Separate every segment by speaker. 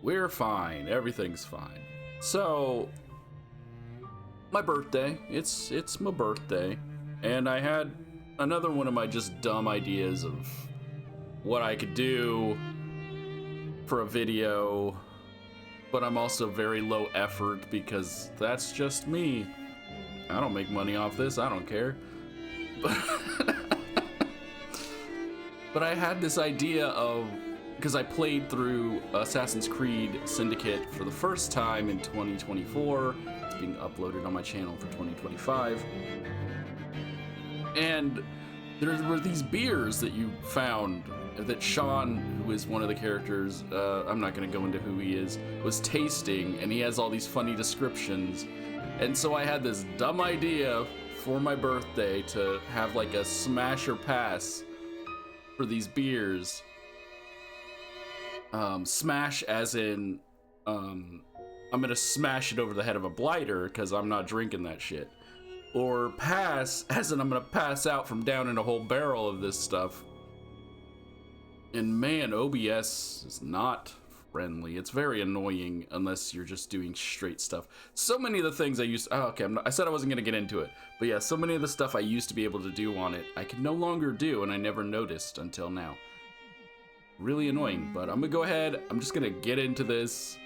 Speaker 1: We're fine. Everything's fine. So, my birthday. It's my birthday. And I had another one of my just dumb ideas of what I could do for a video, but I'm also very low effort because that's just me. I don't make money off this, I don't care. But I had this idea of, because I played through Assassin's Creed Syndicate for the first time in 2024. It's being uploaded on my channel for 2025. And there were these beers that you found that Sean, who is one of the characters, I'm not going to go into who he is, was tasting, and he has all these funny descriptions. And so I had this dumb idea for my birthday to have like a smash or pass for these beers. Smash as in, I'm gonna smash it over the head of a blighter because I'm not drinking that shit. Or pass as in I'm gonna pass out from down in a whole barrel of this stuff. And man, OBS is not friendly. It's very annoying unless you're just doing straight stuff. So many of the things I used, I said I wasn't gonna get into it, but yeah, so many of the stuff I used to be able to do on it, I can no longer do, and I never noticed until now. Really annoying, but I'm gonna go ahead. I'm just gonna get into this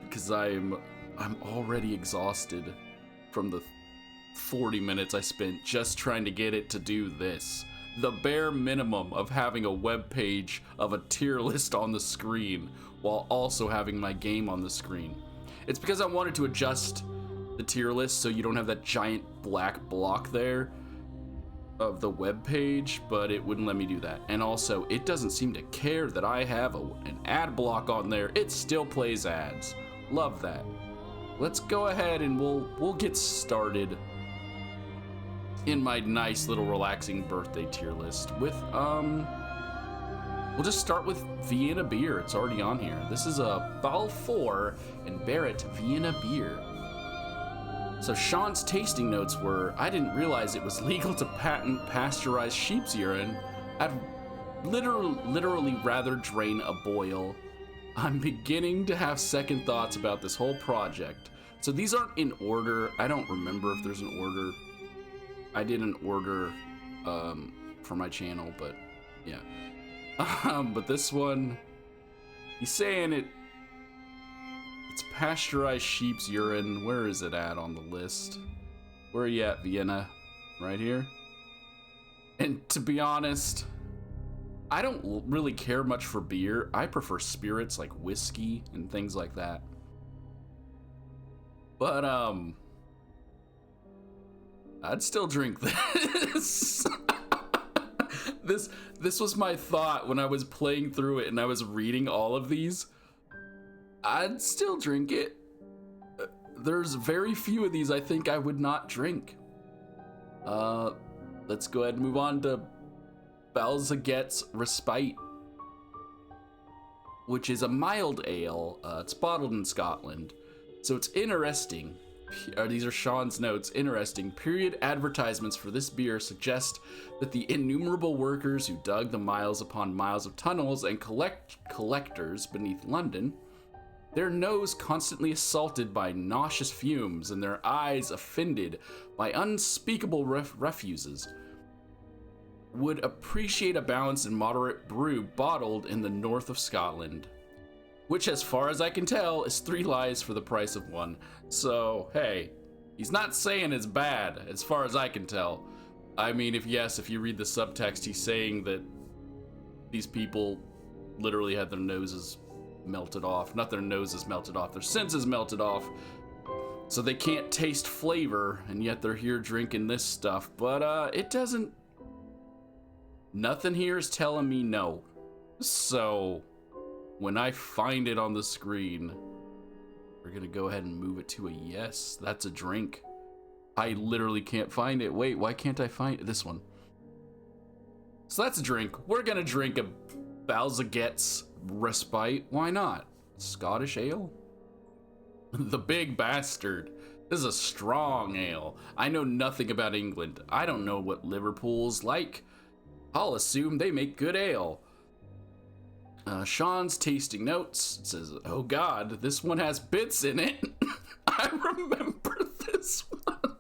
Speaker 1: because I'm already exhausted from the 40 minutes I spent just trying to get it to do this. The bare minimum of having a web page of a tier list on the screen while also having my game on the screen. It's because I wanted to adjust the tier list so you don't have that giant black block there of the web page, but it wouldn't let me do that. And also, it doesn't seem to care that I have an ad block on there. It still plays ads. Love that. Let's go ahead and we'll get started in my nice little relaxing birthday tier list with we'll just start with Vienna beer. It's already on here. This is a Balfour and Barrett Vienna beer. So Sean's tasting notes were, I didn't realize it was legal to patent pasteurized sheep's urine. I'd literally rather drain a boil. I'm beginning to have second thoughts about this whole project. So these aren't in order. I don't remember if there's an order. I did an order for my channel, but yeah. But this one, he's saying it's pasteurized sheep's urine. Where is it at on the list? Where are you at, Vienna? Right here? And to be honest, I don't really care much for beer. I prefer spirits like whiskey and things like that. But, I'd still drink this. This was my thought when I was playing through it and I was reading all of these. I'd still drink it. There's very few of these I think I would not drink. Let's go ahead and move on to Balzaget's Respite, which is a mild ale. It's bottled in Scotland. So it's interesting. These are Sean's notes. Interesting. Period advertisements for this beer suggest that the innumerable workers who dug the miles upon miles of tunnels and collectors beneath London, their nose constantly assaulted by nauseous fumes and their eyes offended by unspeakable refuses, would appreciate a balanced and moderate brew bottled in the north of Scotland, which, as far as I can tell, is 3 lies for the price of 1. So, hey, he's not saying it's bad, as far as I can tell. I mean, if you read the subtext, he's saying that these people literally had their noses melted off. Not their noses melted off, their senses melted off. So they can't taste flavor, and yet they're here drinking this stuff. But, it doesn't... Nothing here is telling me no. So... when I find it on the screen, we're gonna go ahead and move it to a yes. That's a drink. I literally can't find it. Wait, why can't I find this one? So that's a drink. We're gonna drink a Balzaget's Respite. Why not? Scottish ale? The Big Bastard. This is a strong ale. I know nothing about England. I don't know what Liverpool's like. I'll assume they make good ale. Sean's tasting notes says, "Oh God, this one has bits in it." I remember this one.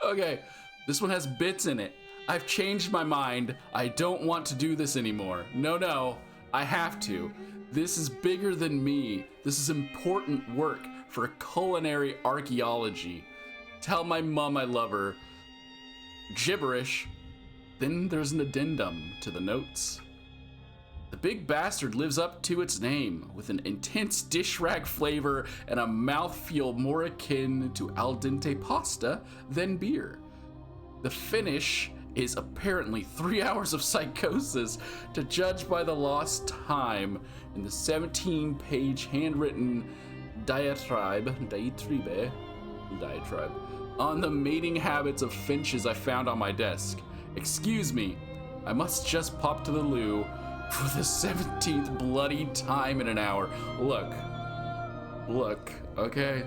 Speaker 1: Okay, this one has bits in it. I've changed my mind. I don't want to do this anymore. No, I have to. This is bigger than me. This is important work for culinary archaeology. Tell my mom I love her. Gibberish. Then there's an addendum to the notes. The big bastard lives up to its name with an intense dish rag flavor and a mouthfeel more akin to al dente pasta than beer. The finish is apparently 3 hours of psychosis to judge by the lost time in the 17-page handwritten diatribe on the mating habits of finches I found on my desk. Excuse me, I must just pop to the loo for the 17th bloody time in an hour. Look, okay?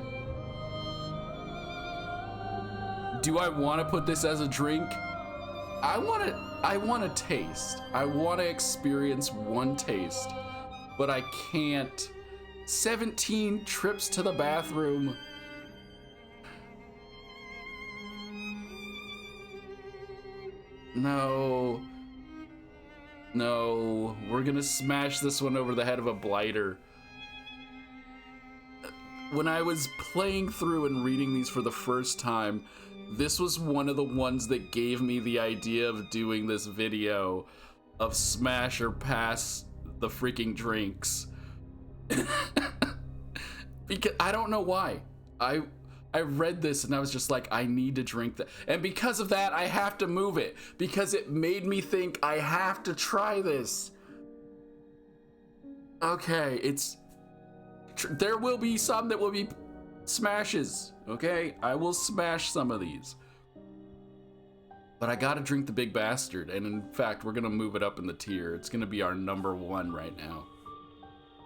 Speaker 1: Do I want to put this as a drink? I want to taste. I want to experience one taste, but I can't. 17 trips to the bathroom. No, we're gonna smash this one over the head of a blighter. When I was playing through and reading these for the first time, this was one of the ones that gave me the idea of doing this video of smash or pass the freaking drinks. Because I don't know why. I read this and I was just like, I need to drink that. And because of that, I have to move it. Because it made me think I have to try this. Okay, there will be some that will be smashes, okay? I will smash some of these. But I gotta drink the big bastard. And in fact, we're gonna move it up in the tier. It's gonna be our number 1 right now.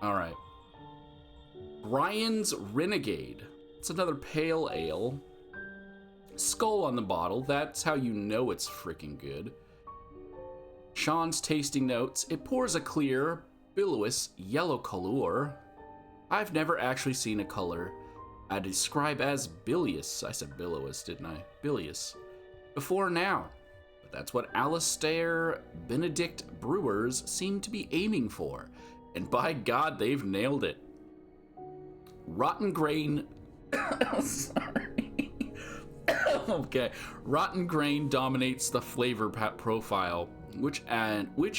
Speaker 1: All right. Brian's Renegade. It's another pale ale. Skull on the bottle. That's how you know it's freaking good. Sean's tasting notes. It pours a clear, billowy yellow color. I've never actually seen a color I describe as bilious. I said billowy, didn't I? Bilious. Before now. But that's what Alistair Benedict brewers seem to be aiming for. And by God, they've nailed it. Rotten grain. Sorry. Okay. Rotten grain dominates the flavor profile, which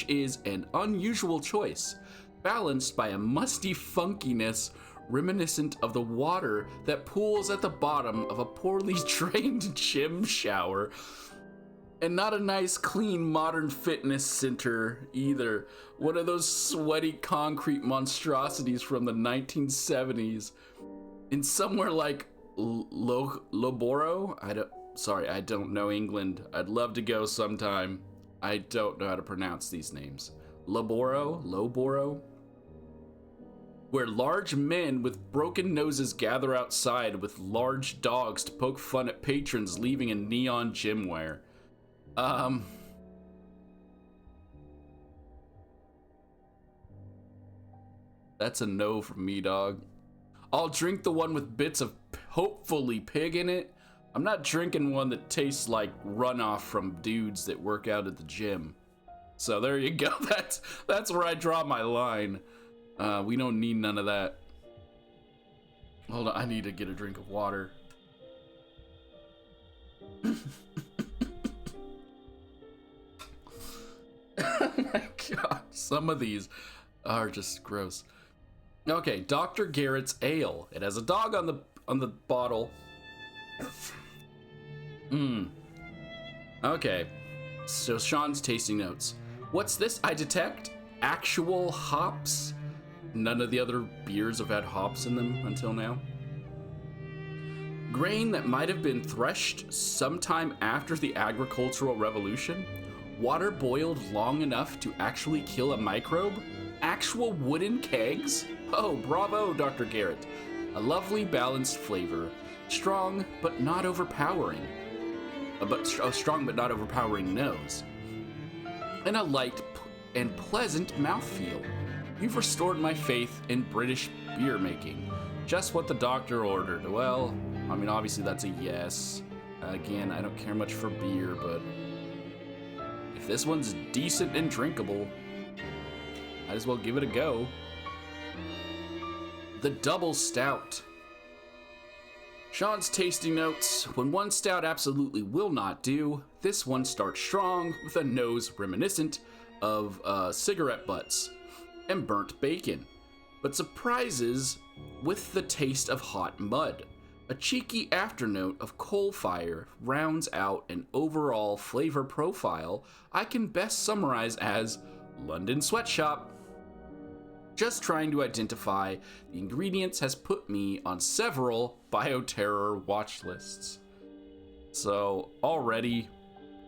Speaker 1: is an unusual choice, balanced by a musty funkiness reminiscent of the water that pools at the bottom of a poorly trained gym shower. And not a nice, clean, modern fitness center either. One of those sweaty concrete monstrosities from the 1970s. In somewhere like Loboro? I don't know England. I'd love to go sometime. I don't know how to pronounce these names. Loboro? Where large men with broken noses gather outside with large dogs to poke fun at patrons leaving in neon gym wear. That's a no from me, dog. I'll drink the one with bits of hopefully pig in it. I'm not drinking one that tastes like runoff from dudes that work out at the gym. So there you go. That's where I draw my line. We don't need none of that. Hold on, I need to get a drink of water. Oh my god, some of these are just gross. Okay, Dr. Garrett's Ale. It has a dog on the bottle. Okay, so Sean's tasting notes. What's this I detect? Actual hops? None of the other beers have had hops in them until now. Grain that might have been threshed sometime after the agricultural revolution. Water boiled long enough to actually kill a microbe. Actual wooden kegs? Oh, bravo, Dr. Garrett. A lovely balanced flavor. Strong, but not overpowering. Strong, but not overpowering nose. And a light and pleasant mouthfeel. You've restored my faith in British beer making. Just what the doctor ordered. Well, I mean, obviously that's a yes. Again, I don't care much for beer, but if this one's decent and drinkable, might as well give it a go. The Double Stout. Sean's tasting notes. When one stout absolutely will not do, this one starts strong with a nose reminiscent of cigarette butts and burnt bacon, but surprises with the taste of hot mud. A cheeky afternote of coal fire rounds out an overall flavor profile I can best summarize as London Sweatshop. Just trying to identify the ingredients has put me on several bioterror watch lists. So already,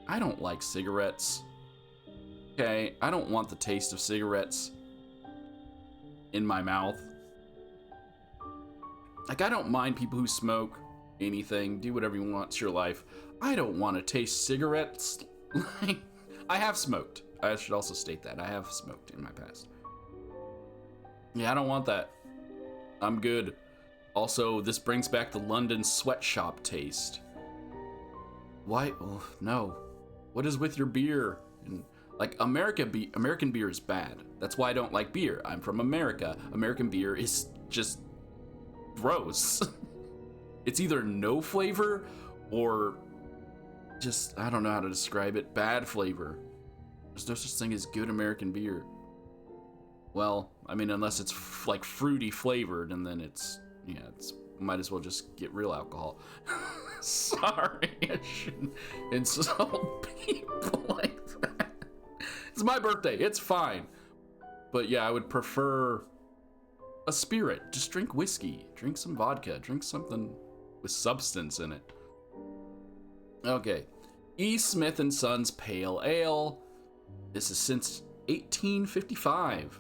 Speaker 1: I don't like cigarettes. Okay, I don't want the taste of cigarettes in my mouth. Like, I don't mind people who smoke anything, do whatever you want, it's your life. I don't want to taste cigarettes. I have smoked. I should also state that. I have smoked in my past. Yeah, I don't want that. I'm good. Also, this brings back the London Sweatshop taste. Why? Oh, no. What is with your beer? And, like, American beer is bad. That's why I don't like beer. I'm from America. American beer is just gross. It's either no flavor or just, I don't know how to describe it, bad flavor. There's no such thing as good American beer. Well, I mean, unless it's like fruity flavored, and then it's might as well just get real alcohol. Sorry, I shouldn't insult people like that. It's my birthday, it's fine. But yeah, I would prefer a spirit. Just drink whiskey, drink some vodka, drink something with substance in it. Okay, E. Smith & Sons Pale Ale. This is since 1855.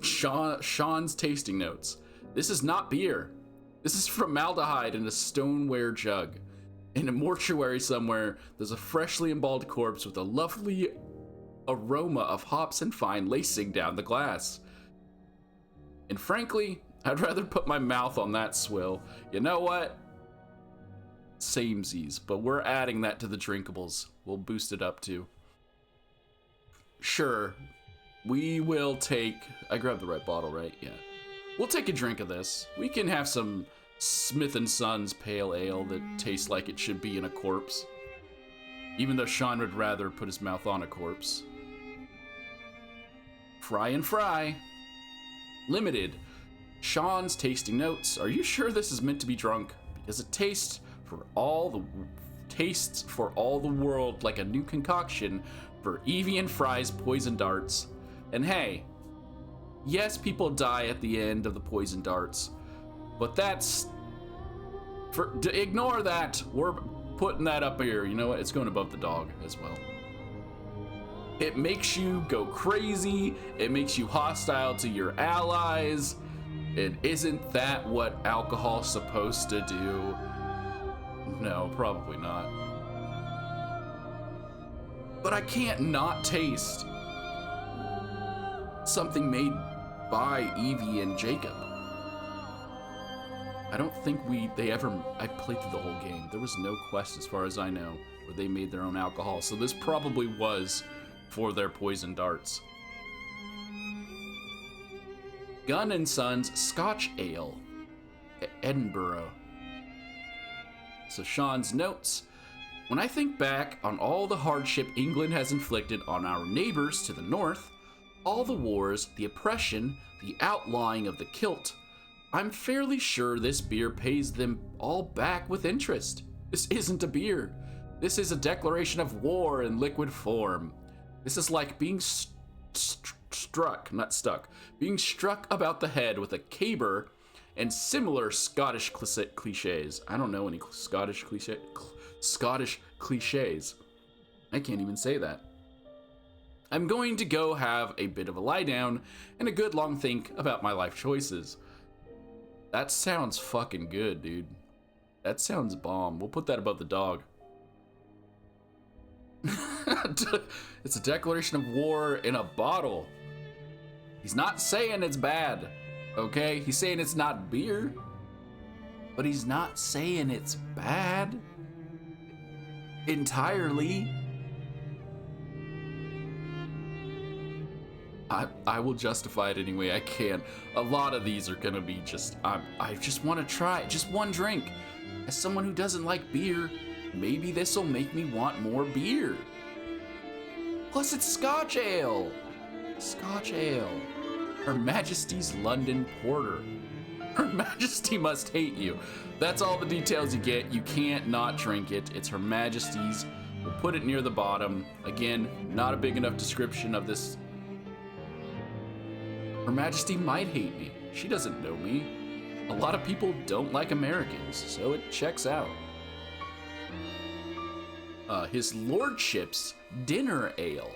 Speaker 1: Sean's tasting notes. This is not beer. This is formaldehyde in a stoneware jug. In a mortuary somewhere, there's a freshly embalmed corpse with a lovely aroma of hops and fine lacing down the glass. And frankly, I'd rather put my mouth on that swill. You know what? Samesies, but we're adding that to the drinkables. We'll boost it up too. Sure. We will take... I grabbed the right bottle, right? Yeah. We'll take a drink of this. We can have some Smith & Sons Pale Ale that tastes like it should be in a corpse. Even though Sean would rather put his mouth on a corpse. Fry and Fry. Limited. Sean's tasting notes. Are you sure this is meant to be drunk? Because it tastes for all the world like a new concoction for Evie and Fry's poison darts. And hey, yes, people die at the end of the poison darts, but that's ignore that. We're putting that up here. You know what? It's going above the dog as well. It makes you go crazy. It makes you hostile to your allies. And isn't that what alcohol's supposed to do? No, probably not. But I can't not taste something made by Evie and Jacob. I don't think I played through the whole game. There was no quest, as far as I know, where they made their own alcohol. So this probably was for their poison darts. Gunn & Sons Scotch Ale, Edinburgh. So Sean's notes. When I think back on all the hardship England has inflicted on our neighbors to the north, all the wars, the oppression, the outlawing of the kilt, I'm fairly sure this beer pays them all back with interest. This isn't a beer. This is a declaration of war in liquid form. This is like being being struck about the head with a caber and similar Scottish cliches. I don't know any Scottish cliches. I can't even say that. I'm going to go have a bit of a lie down and a good long think about my life choices. That sounds fucking good, dude. That sounds bomb. We'll put that above the dog. It's a declaration of war in a bottle. He's not saying it's bad, okay? He's saying it's not beer, but he's not saying it's bad entirely. I will justify it anyway I can. A lot of these are gonna be just, I just want to try just one drink. As someone who doesn't like beer, maybe this will make me want more beer. Plus it's Scotch Ale. Scotch Ale. Her Majesty's London Porter. Her Majesty must hate you. That's all the details you get. You can't not drink it. It's Her Majesty's. We'll put it near the bottom. Again, not a big enough description of this. Her Majesty might hate me. She doesn't know me. A lot of people don't like Americans, so it checks out. His Lordship's Dinner Ale.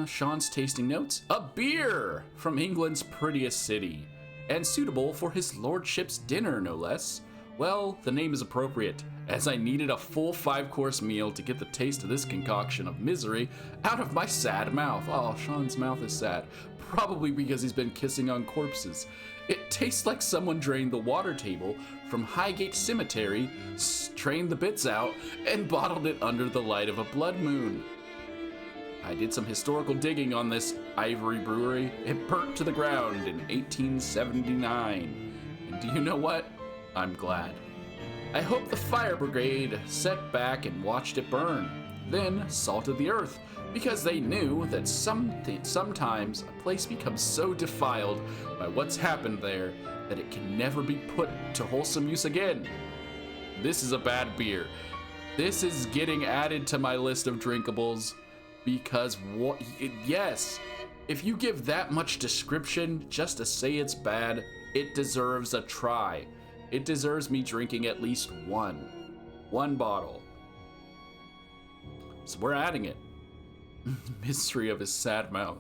Speaker 1: Sean's tasting notes. A beer from England's prettiest city, and suitable for his Lordship's dinner, no less. Well, the name is appropriate, as I needed a full 5-course meal to get the taste of this concoction of misery out of my sad mouth. Oh, Sean's mouth is sad. Probably because he's been kissing on corpses. It tastes like someone drained the water table from Highgate Cemetery, strained the bits out, and bottled it under the light of a blood moon. I did some historical digging on this ivory brewery. It burnt to the ground in 1879. And do you know what? I'm glad. I hope the fire brigade set back and watched it burn, then salted the earth, because they knew that sometimes a place becomes so defiled by what's happened there that it can never be put to wholesome use again. This is a bad beer. This is getting added to my list of drinkables because yes, if you give that much description just to say it's bad, it deserves a try. It deserves me drinking at least one bottle. So we're adding it. Mystery of his sad mouth.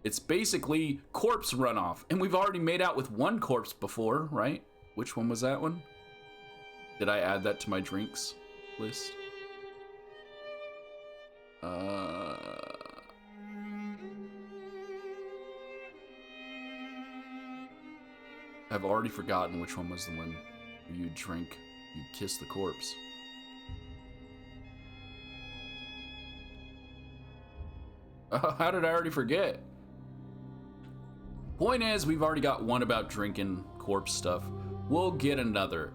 Speaker 1: It's basically corpse runoff, and we've already made out with one corpse before, right? Which one was that one? Did I add that to my drinks list? I've already forgotten which one was the one where you drink, you kiss the corpse. How did I already forget? Point is, we've already got one about drinking corpse stuff. We'll get another.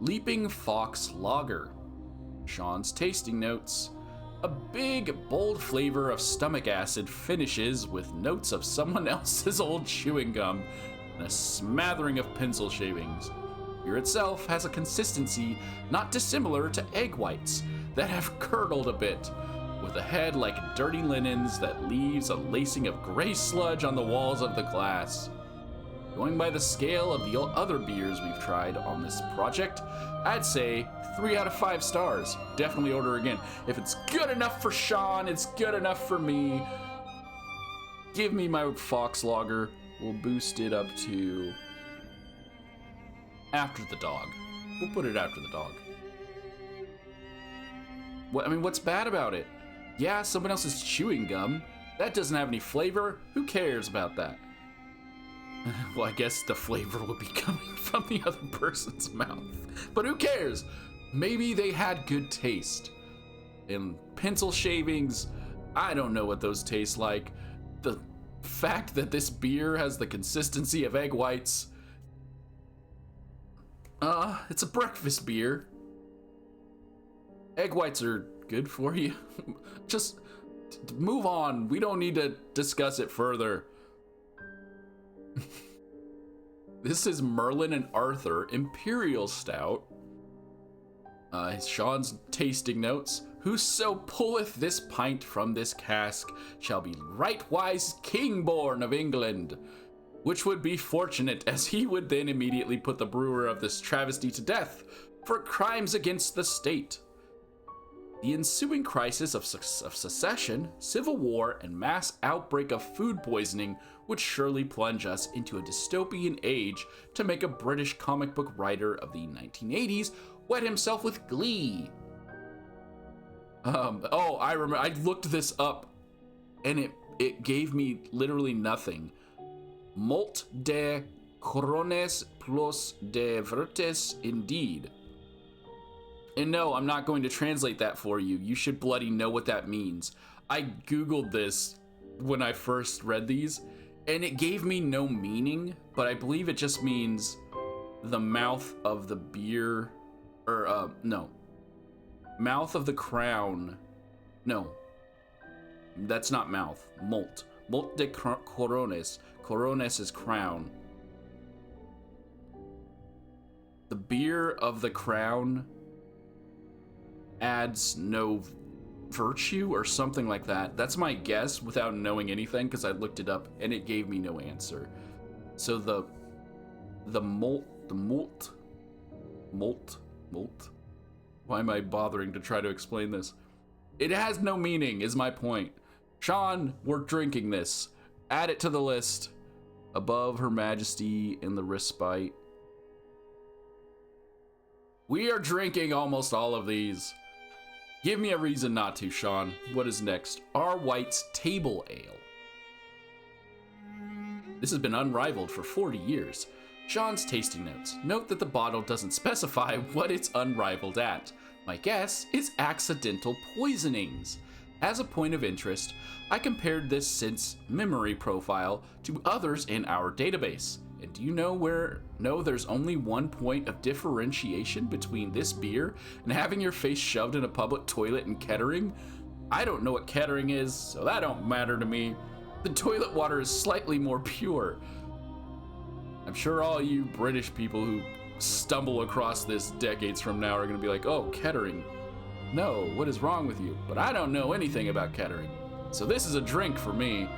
Speaker 1: Leaping Fox Lager. Sean's tasting notes. A big, bold flavor of stomach acid finishes with notes of someone else's old chewing gum and a smattering of pencil shavings. Beer itself has a consistency not dissimilar to egg whites that have curdled a bit, with a head like dirty linens that leaves a lacing of gray sludge on the walls of the glass. Going by the scale of the other beers we've tried on this project, I'd say 3 out of 5 stars. Definitely order again. If it's good enough for Sean, it's good enough for me. Give me my Fox Lager. We'll boost it up to after the dog. We'll put it after the dog. What's bad about it? Yeah, someone else's chewing gum. That doesn't have any flavor. Who cares about that? Well, I guess the flavor would be coming from the other person's mouth. But who cares? Maybe they had good taste. And pencil shavings, I don't know what those taste like. The fact that this beer has the consistency of egg whites, it's a breakfast beer. Egg whites are good for you. Just move on. We don't need to discuss it further. This is Merlin and Arthur Imperial Stout. Sean's tasting notes. Whoso pulleth this pint from this cask shall be rightwise king-born of England, which would be fortunate, as he would then immediately put the brewer of this travesty to death for crimes against the state. The ensuing crisis of secession, civil war, and mass outbreak of food poisoning would surely plunge us into a dystopian age to make a British comic book writer of the 1980s wet himself with glee. Oh, I remember. I looked this up, and it gave me literally nothing. Molt de corones plus de vertes indeed. And no, I'm not going to translate that for you. You should bloody know what that means. I googled this when I first read these, and it gave me no meaning, but I believe it just means the mouth of the beer, or no. Mouth of the crown. No. That's not mouth. Molt. Molt de corones. Corones is crown. The beer of the crown adds no virtue or something like that. That's my guess without knowing anything, because I looked it up and it gave me no answer. So the molt. Why am I bothering to try to explain this? It has no meaning, is my point. Sean, we're drinking this. Add it to the list. Above Her Majesty in the respite. We are drinking almost all of these. Give me a reason not to, Sean. What is next? R. White's Table Ale. This has been unrivaled for 40 years. Sean's tasting notes. Note that the bottle doesn't specify what it's unrivaled at. My guess is accidental poisonings. As a point of interest, I compared this scent's memory profile to others in our database. And do you know there's only one point of differentiation between this beer and having your face shoved in a public toilet in Kettering? I don't know what Kettering is, so that don't matter to me. The toilet water is slightly more pure. I'm sure all you British people who stumble across this decades from now are gonna be like, oh, Kettering. No, what is wrong with you? But I don't know anything about Kettering. So this is a drink for me.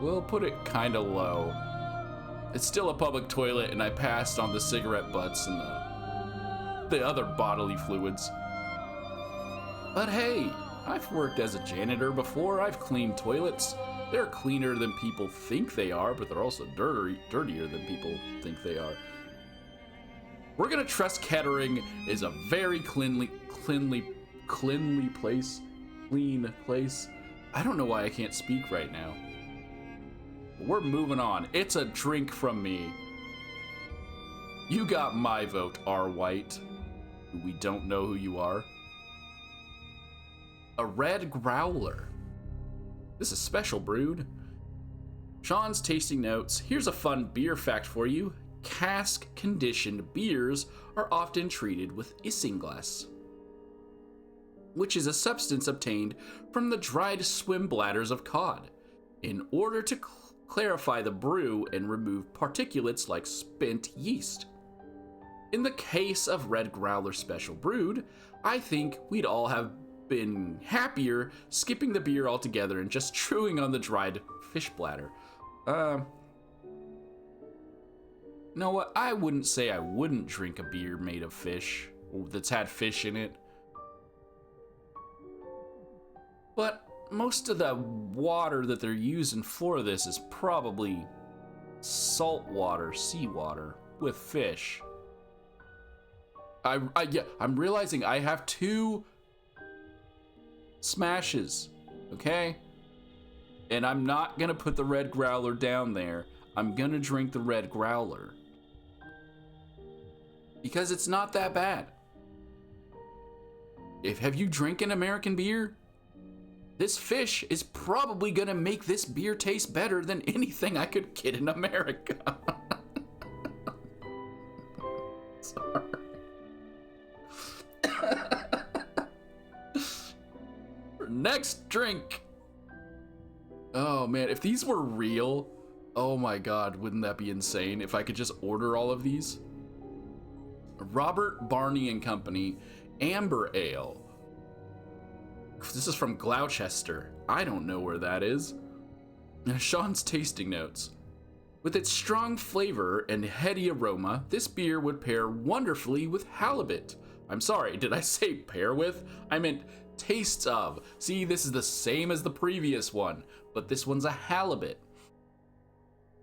Speaker 1: We'll put it kinda low. It's still a public toilet, and I passed on the cigarette butts and the other bodily fluids. But hey, I've worked as a janitor before. I've cleaned toilets. They're cleaner than people think they are, but they're also dirtier than people think they are. We're gonna trust Kettering is a very clean place. I don't know why I can't speak right now. But we're moving on. It's a drink from me. You got my vote, R. White. We don't know who you are. A red growler. This is special brewed. Sean's tasting notes. Here's a fun beer fact for you. Cask conditioned beers are often treated with isinglass, which is a substance obtained from the dried swim bladders of cod, in order to clarify the brew and remove particulates like spent yeast. In the case of Red Growler Special Brewed, I think we'd all have been happier skipping the beer altogether and just chewing on the dried fish bladder. You know what? I wouldn't say I wouldn't drink a beer made of fish, or that's had fish in it. But most of the water that they're using for this is probably salt water, seawater, with fish. I'm realizing I have 2 smashes, okay? And I'm not gonna put the Red Growler down there. I'm gonna drink the Red Growler. Because it's not that bad. Have you drinking American beer? This fish is probably gonna make this beer taste better than anything I could get in America. Sorry. Next drink. Oh man, if these were real, oh my god, wouldn't that be insane if I could just order all of these? Robert Barney and Company Amber Ale. This is from Gloucester. I don't know where that is. Sean's tasting notes. With its strong flavor and heady aroma, this beer would pair wonderfully with halibut. I'm sorry, did I say pair with? I meant tastes of. See, this is the same as the previous one, but this one's a halibut.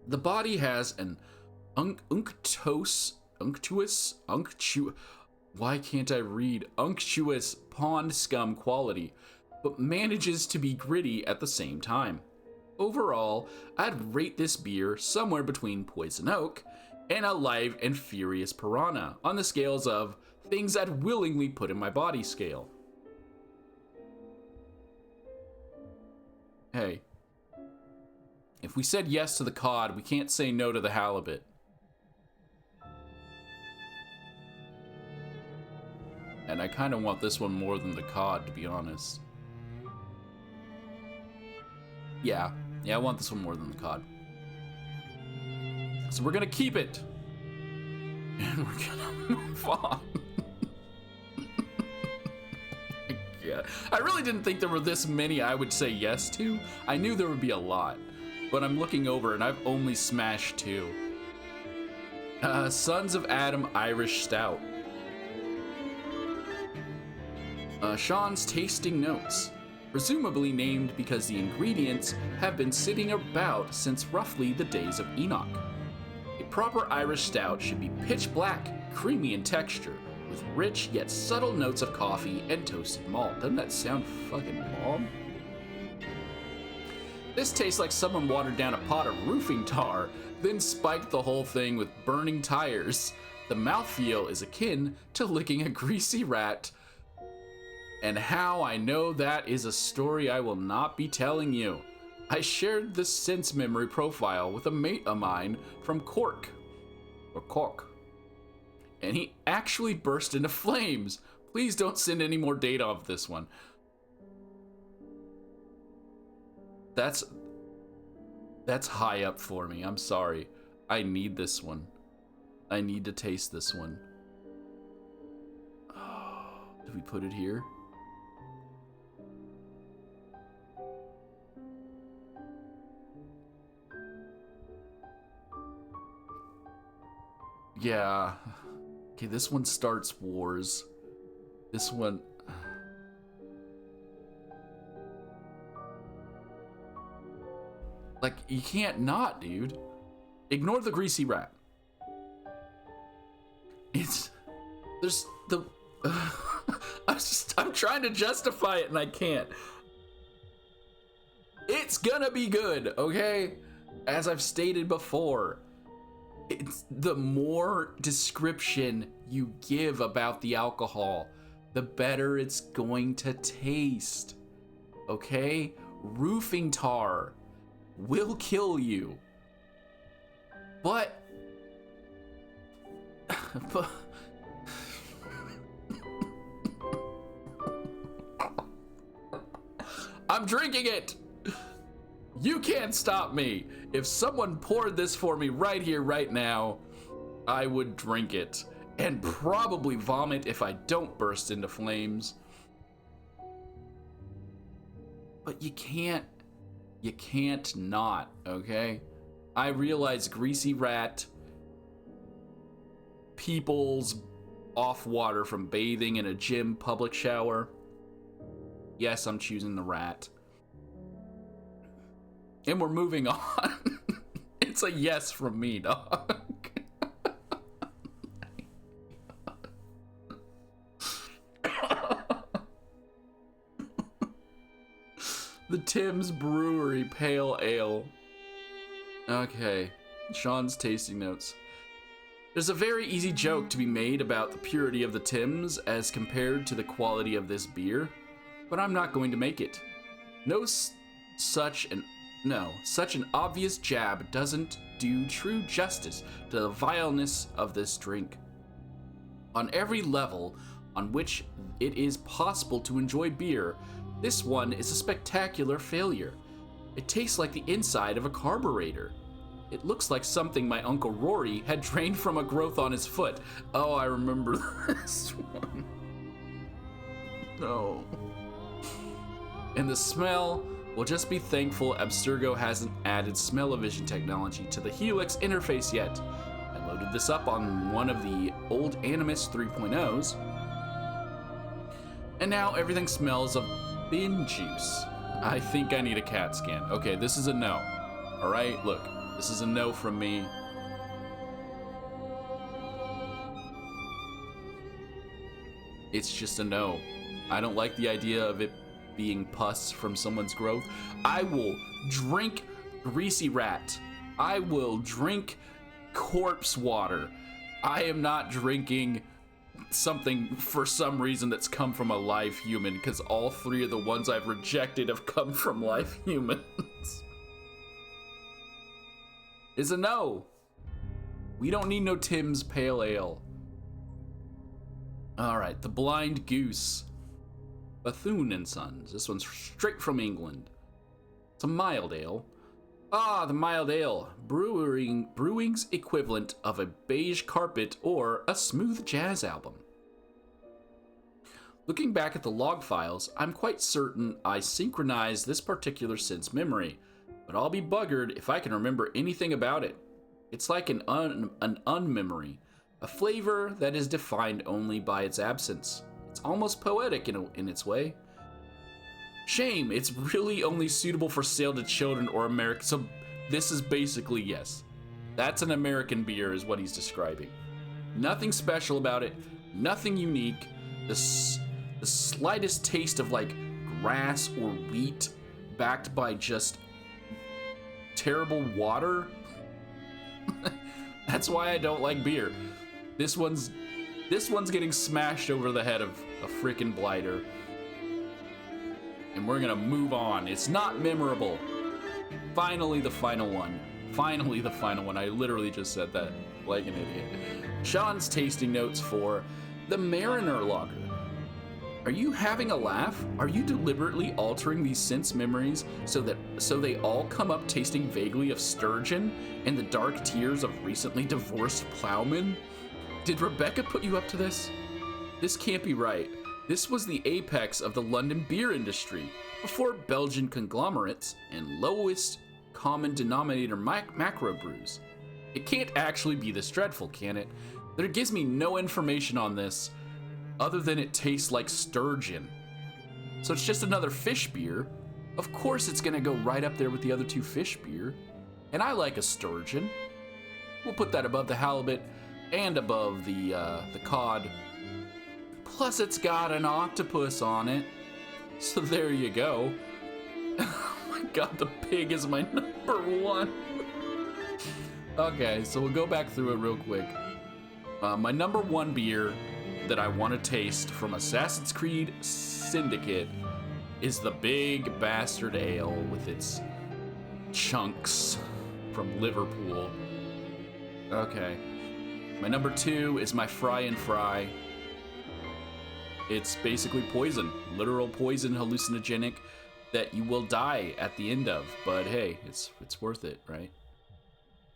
Speaker 1: The body has an Why can't I read? Unctuous pond scum quality, but manages to be gritty at the same time. Overall, I'd rate this beer somewhere between Poison Oak and a Live and Furious Piranha on the scales of things I'd willingly put in my body scale. Hey, if we said yes to the cod, we can't say no to the halibut. And I kind of want this one more than the cod, to be honest. Yeah, I want this one more than the cod. So we're gonna keep it. And we're gonna move on. Yeah, I really didn't think there were this many I would say yes to. I knew there would be a lot, but I'm looking over and I've only smashed 2. Sons of Adam Irish Stout. Sean's tasting notes. Presumably named because the ingredients have been sitting about since roughly the days of Enoch. A proper Irish stout should be pitch black, creamy in texture, with rich yet subtle notes of coffee and toasted malt. Doesn't that sound fucking bomb? This tastes like someone watered down a pot of roofing tar, then spiked the whole thing with burning tires. The mouthfeel is akin to licking a greasy rat. And how I know that is a story I will not be telling you. I shared the sense memory profile with a mate of mine from Cork. And he actually burst into flames. Please don't send any more data of this one. That's high up for me. I'm sorry. I need this one. I need to taste this one. Oh, did we put it here? Yeah. Okay, this one starts wars. This one... Like, you can't not, dude. Ignore the greasy rat. There's the... I'm trying to justify it and I can't. It's gonna be good, okay? As I've stated before. It's the more description you give about the alcohol, the better it's going to taste. Okay? Roofing tar will kill you. But I'm drinking it. You can't stop me. If someone poured this for me right here, right now, I would drink it and probably vomit if I don't burst into flames. But you can't not, okay? I realize greasy rat, people's off water from bathing in a gym public shower. Yes, I'm choosing the rat. And we're moving on. It's a yes from me, dog. The Tim's Brewery Pale Ale. Okay, Sean's tasting notes. There's a very easy joke to be made about the purity of the Tim's as compared to the quality of this beer, but I'm not going to make it. Such an obvious jab doesn't do true justice to the vileness of this drink. On every level on which it is possible to enjoy beer, this one is a spectacular failure. It tastes like the inside of a carburetor. It looks like something my Uncle Rory had drained from a growth on his foot. Oh, I remember this one. No. And the smell... We'll just be thankful Abstergo hasn't added smell-o-vision technology to the Helix interface yet. I loaded this up on one of the old Animus 3.0s, and now everything smells of bin juice. I think I need a CAT scan. Okay, this is a no. Alright, look, this is a no from me. It's just a no. I don't like the idea of it being pus from someone's growth. I will drink greasy rat. I will drink corpse water. I am not drinking something for some reason that's come from a live human, because all three of the ones I've rejected have come from live humans. Is a no. We don't need no Tim's Pale Ale. All right, the Blind Goose. Bethune and Sons. This one's straight from England. It's a mild ale. Ah, the mild ale. Brewing's equivalent of a beige carpet or a smooth jazz album. Looking back at the log files, I'm quite certain I synchronized this particular sense memory, but I'll be buggered if I can remember anything about it. It's like an unmemory, a flavor that is defined only by its absence. It's almost poetic in its way. Shame, it's really only suitable for sale to children or American. So this is basically, yes, that's an American beer is what he's describing. Nothing special about it, nothing unique. The slightest taste of like grass or wheat backed by just terrible water. That's why I don't like beer. This one's getting smashed over the head of a freaking blighter. And we're gonna move on. It's not memorable. Finally, the final one. Finally, the final one. I literally just said that like an idiot. Sean's tasting notes for the Mariner Lager. Are you having a laugh? Are you deliberately altering these sense memories so they all come up tasting vaguely of sturgeon and the dark tears of recently divorced plowmen? Did Rebecca put you up to this? This can't be right. This was the apex of the London beer industry, before Belgian conglomerates and lowest common denominator macro brews. It can't actually be this dreadful, can it? There gives me no information on this, other than it tastes like sturgeon. So it's just another fish beer. Of course it's gonna go right up there with the other two fish beer. And I like a sturgeon. We'll put that above the halibut and above the cod. Plus it's got an octopus on it. So there you go. Oh my god, the pig is my number one. Okay, so we'll go back through it real quick. My number one beer that I want to taste from Assassin's Creed Syndicate is the Big Bastard Ale with its chunks from Liverpool. Okay. My number two is my Fry and Fry. It's basically poison, literal poison, hallucinogenic that you will die at the end of. But hey, it's worth it, right?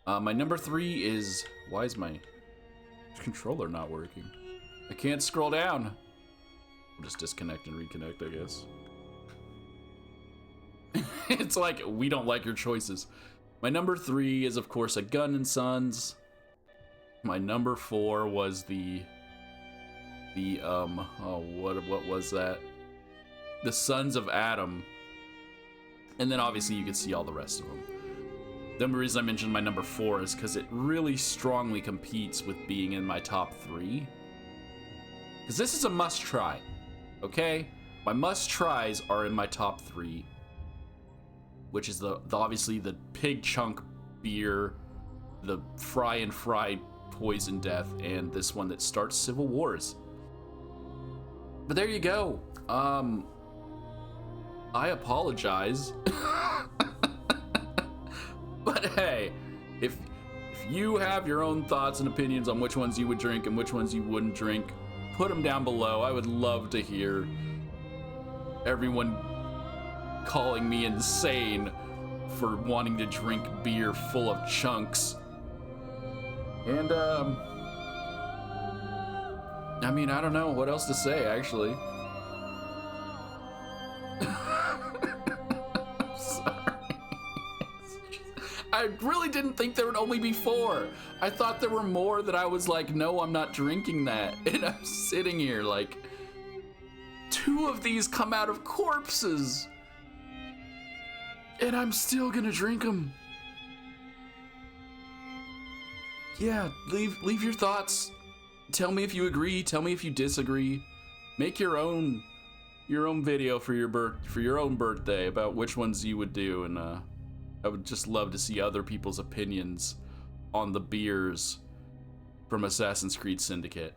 Speaker 1: My number three is, why is my controller not working? I can't scroll down. I'll just disconnect and reconnect, I guess. It's like, we don't like your choices. My number three is, of course, a Gun and Sons. My number four was what was that? The Sons of Adam. And then obviously you can see all the rest of them. The reason I mentioned my number four is because it really strongly competes with being in my top three. Because this is a must try, okay? My must tries are in my top three, which is the obviously the pig chunk beer, the Fry and Fry poison death, and this one that starts civil wars. But there you go. I apologize. But hey, if you have your own thoughts and opinions on which ones you would drink and which ones you wouldn't drink, put them down below. I would love to hear everyone calling me insane for wanting to drink beer full of chunks. And I mean, I don't know what else to say, actually. I'm sorry. I really didn't think there would only be four. I thought there were more that I was like, no, I'm not drinking that. And I'm sitting here like, two of these come out of corpses. And I'm still gonna drink them. Yeah, leave your thoughts. Tell me if you agree, tell me if you disagree. make your own video for your own birthday about which ones you would do, and I would just love to see other people's opinions on the beers from Assassin's Creed Syndicate.